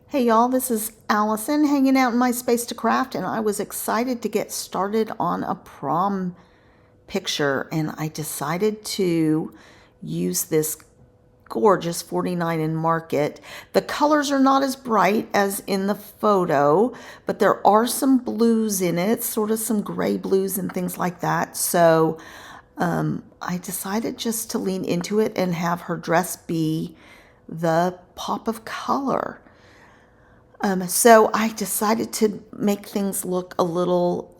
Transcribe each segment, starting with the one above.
Hey y'all, this is Allison hanging out in my space to craft, and I was excited to get started on a prom picture, and I decided to use this gorgeous 49&Mkt. The colors are not as bright as in the photo, but there are some blues in it, sort of some gray blues and things like that. So I decided just to lean into it and have her dress be the pop of color. So I decided to make things look a little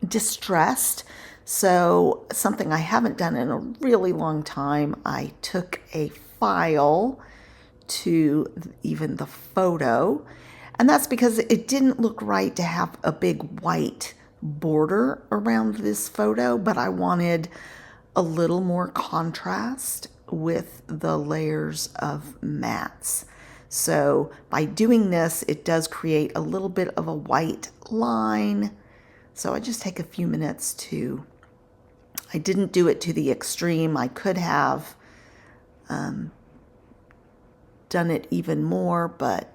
distressed. So something I haven't done in a really long time, I took a file to even the photo. And that's because it didn't look right to have a big white border around this photo, but I wanted a little more contrast with the layers of mats. So by doing this, it does create a little bit of a white line. So I just take a few minutes I didn't do it to the extreme. I could have done it even more, but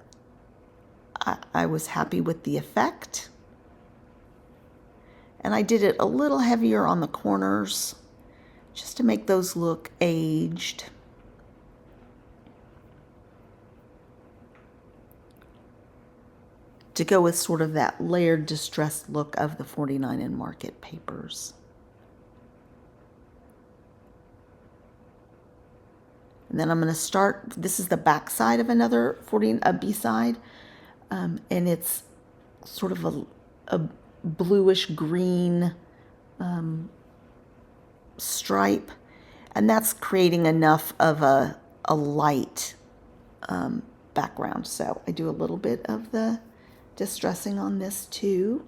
I was happy with the effect. And I did it a little heavier on the corners just to make those look aged. To go with sort of that layered distressed look of the 49&Mkt papers. And then I'm going to start, this is the back side of another a B-side, and it's sort of a bluish green stripe, and that's creating enough of a light background. So I do a little bit of the distressing on this too,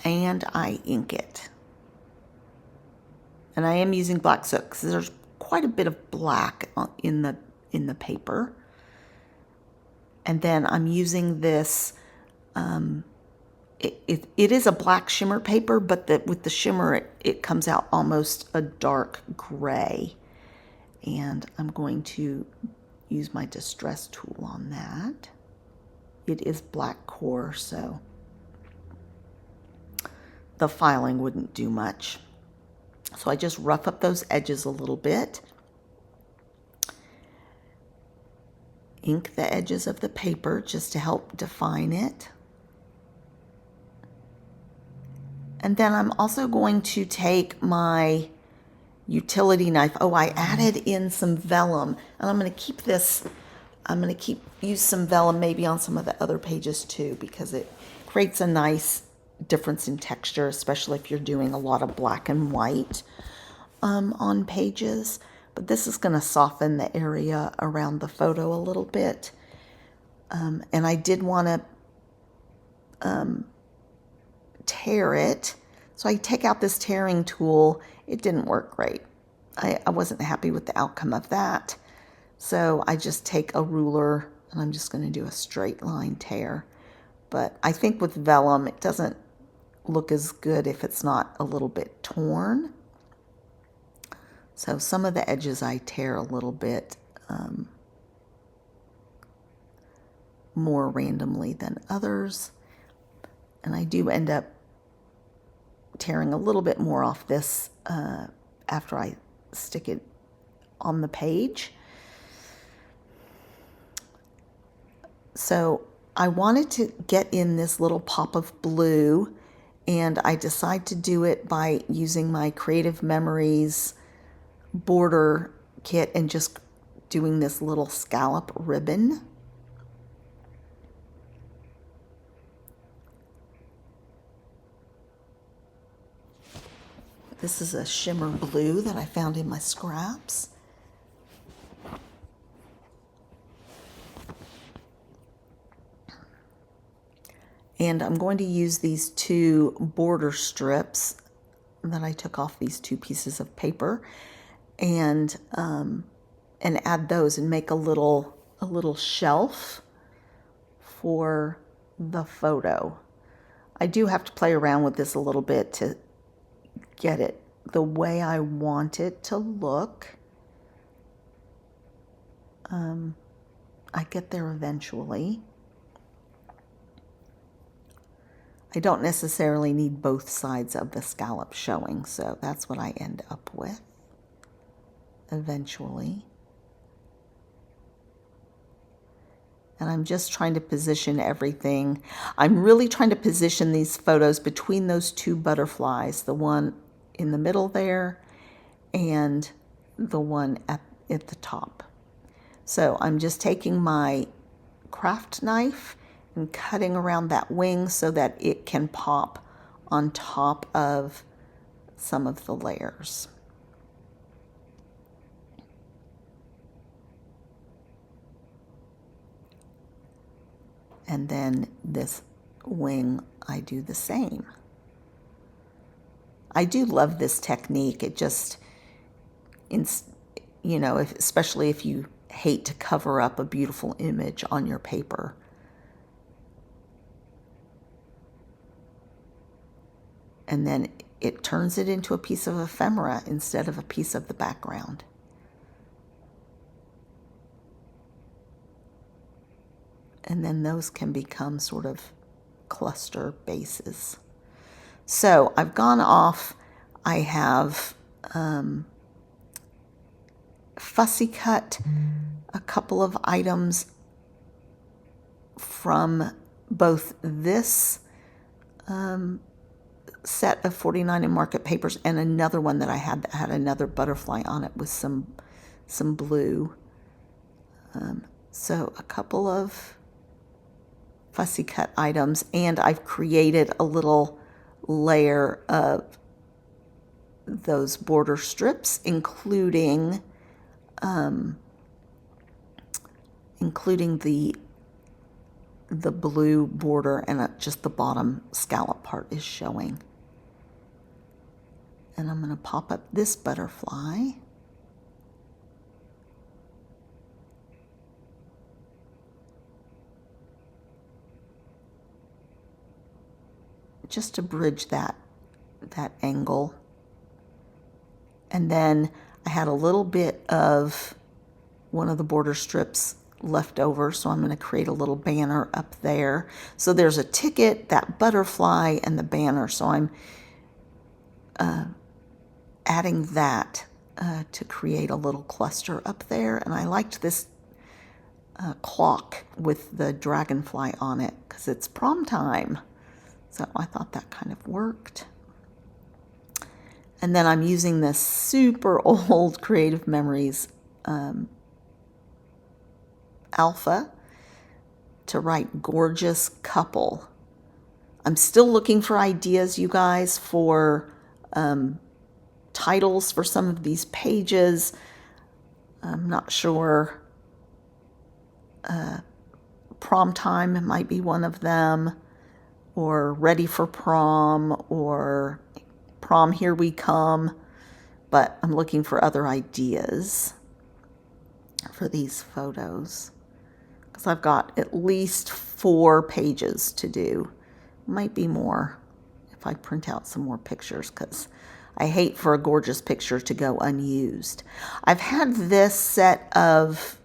and I ink it. And I am using black soot because there's quite a bit of black in the paper. And then I'm using this, it is a black shimmer paper, but with the shimmer it comes out almost a dark gray. And I'm going to use my distress tool on that. It is black core, so the filing wouldn't do much. So I just rough up those edges a little bit. Ink the edges of the paper just to help define it. And then I'm also going to take my utility knife. Oh, I added in some vellum, and I'm going to keep this, use some vellum maybe on some of the other pages too, because it creates a nice difference in texture, especially if you're doing a lot of black and white on pages. But this is going to soften the area around the photo a little bit. And I did want to tear it. So I take out this tearing tool. It didn't work great. I wasn't happy with the outcome of that. So I just take a ruler and I'm just going to do a straight line tear. But I think with vellum, it doesn't look as good if it's not a little bit torn. So some of the edges I tear a little bit more randomly than others. And I do end up tearing a little bit more off this after I stick it on the page. So I wanted to get in this little pop of blue, and I decided to do it by using my Creative Memories border kit and just doing this little scallop ribbon. This is a shimmer blue that I found in my scraps. And I'm going to use these two border strips that I took off these two pieces of paper and add those and make a little shelf for the photo. I do have to play around with this a little bit to get it the way I want it to look. I get there eventually. I don't necessarily need both sides of the scallop showing, so that's what I end up with eventually. And I'm just trying to position everything. I'm really trying to position these photos between those two butterflies, the one in the middle there and the one at the top. So I'm just taking my craft knife and cutting around that wing so that it can pop on top of some of the layers. And then this wing, I do the same. I do love this technique. It just, you know, especially if you hate to cover up a beautiful image on your paper. And then it turns it into a piece of ephemera instead of a piece of the background. And then those can become sort of cluster bases. So I've gone off, I have fussy cut a couple of items from both this set of 49&Mkt papers and another one that I had that had another butterfly on it with some blue. So a couple of fussy cut items, and I've created a little layer of those border strips, including the blue border, and just the bottom scallop part is showing. And I'm going to pop up this butterfly. Just to bridge that angle. And then I had a little bit of one of the border strips left over, so I'm going to create a little banner up there. So there's a ticket, that butterfly, and the banner. So I'm adding that to create a little cluster up there. And I liked this clock with the dragonfly on it because it's prom time. So I thought that kind of worked. And then I'm using this super old Creative Memories alpha to write gorgeous couple. I'm still looking for ideas, you guys, for titles for some of these pages. I'm not sure. Prom time might be one of them, or Ready for Prom, or Prom Here We Come, but I'm looking for other ideas for these photos because I've got at least 4 pages to do. Might be more if I print out some more pictures because I hate for a gorgeous picture to go unused. I've had this set of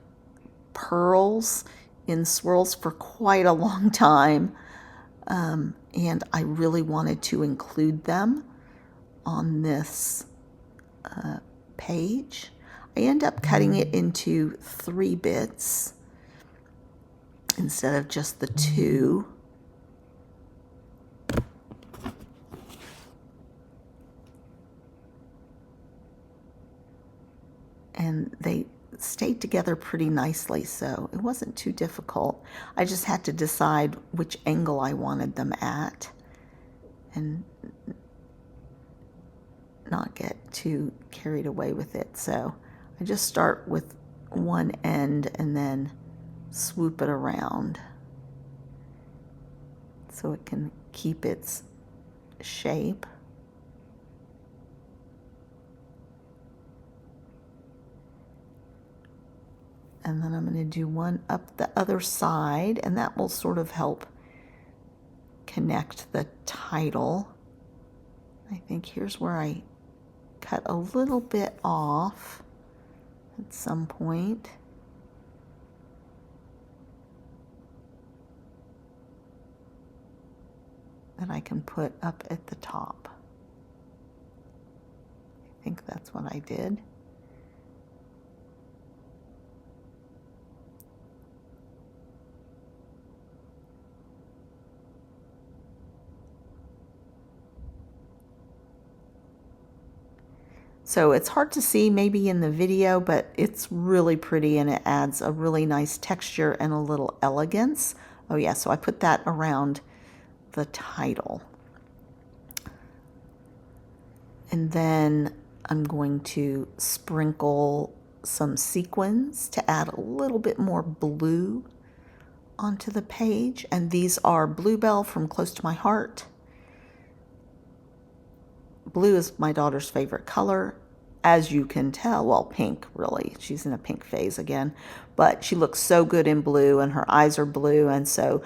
pearls in swirls for quite a long time, and I really wanted to include them on this page. I end up cutting it into 3 bits instead of just the 2. And they stayed together pretty nicely, so it wasn't too difficult. I just had to decide which angle I wanted them at and not get too carried away with it. So I just start with one end and then swoop it around so it can keep its shape. And then I'm going to do one up the other side, and that will sort of help connect the title. I think here's where I cut a little bit off at some point. that I can put up at the top. I think that's what I did. So it's hard to see maybe in the video, but it's really pretty and it adds a really nice texture and a little elegance. Oh yeah, so I put that around the title. And then I'm going to sprinkle some sequins to add a little bit more blue onto the page. And these are Bluebell from Close to My Heart. Blue is my daughter's favorite color, as you can tell. Well, pink, really. She's in a pink phase again. But she looks so good in blue, and her eyes are blue. And so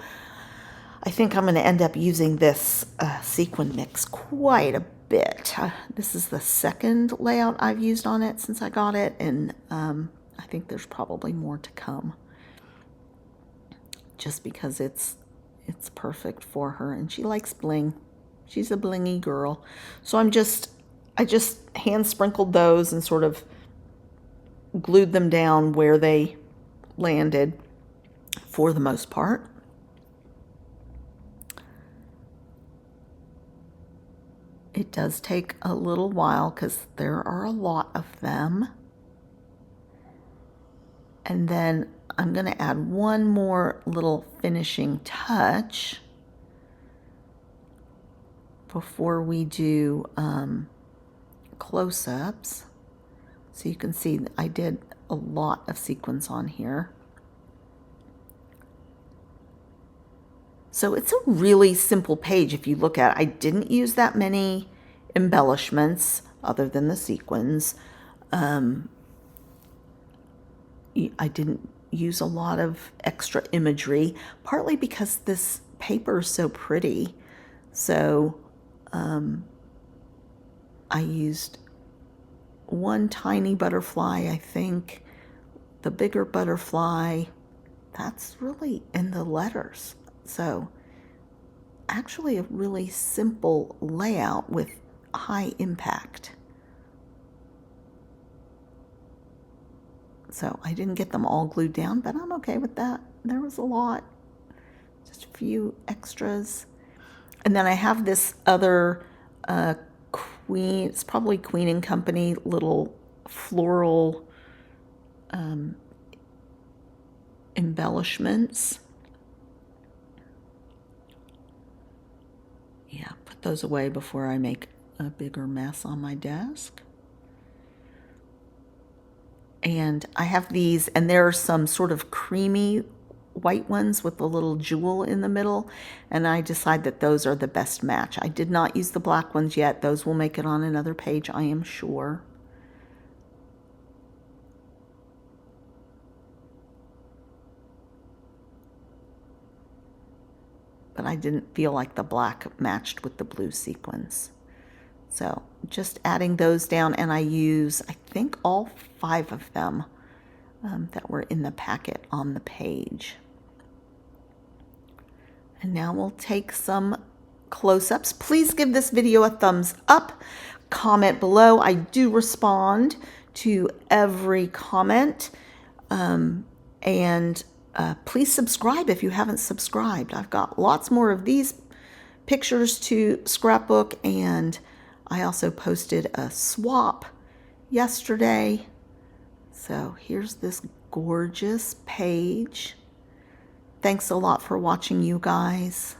I think I'm going to end up using this sequin mix quite a bit. This is the second layout I've used on it since I got it. And I think there's probably more to come. Just because it's perfect for her. And she likes bling. She's a blingy girl. So I just hand sprinkled those and sort of glued them down where they landed for the most part. It does take a little while because there are a lot of them. And then I'm going to add one more little finishing touch before we do close-ups. So you can see I did a lot of sequins on here. So it's a really simple page if you look at it. I didn't use that many embellishments other than the sequins. I didn't use a lot of extra imagery, partly because this paper is so pretty. So I used one tiny butterfly, I think. The bigger butterfly, that's really in the letters. So actually a really simple layout with high impact. So I didn't get them all glued down, but I'm okay with that. There was a lot, just a few extras. And then I have this other Queen, it's probably Queen and Company, little floral embellishments. Yeah, put those away before I make a bigger mess on my desk. And I have these, and there are some sort of creamy white ones with a little jewel in the middle, and I decide that those are the best match. I did not use the black ones yet. Those will make it on another page, I am sure. But I didn't feel like the black matched with the blue sequins. So just adding those down, and I use, I think, all 5 of them that were in the packet on the page. And now we'll take some close-ups. Please give this video a thumbs up. Comment below. I do respond to every comment. Please subscribe if you haven't subscribed. I've got lots more of these pictures to scrapbook, and I also posted a swap yesterday. So here's this gorgeous page. Thanks a lot for watching, you guys.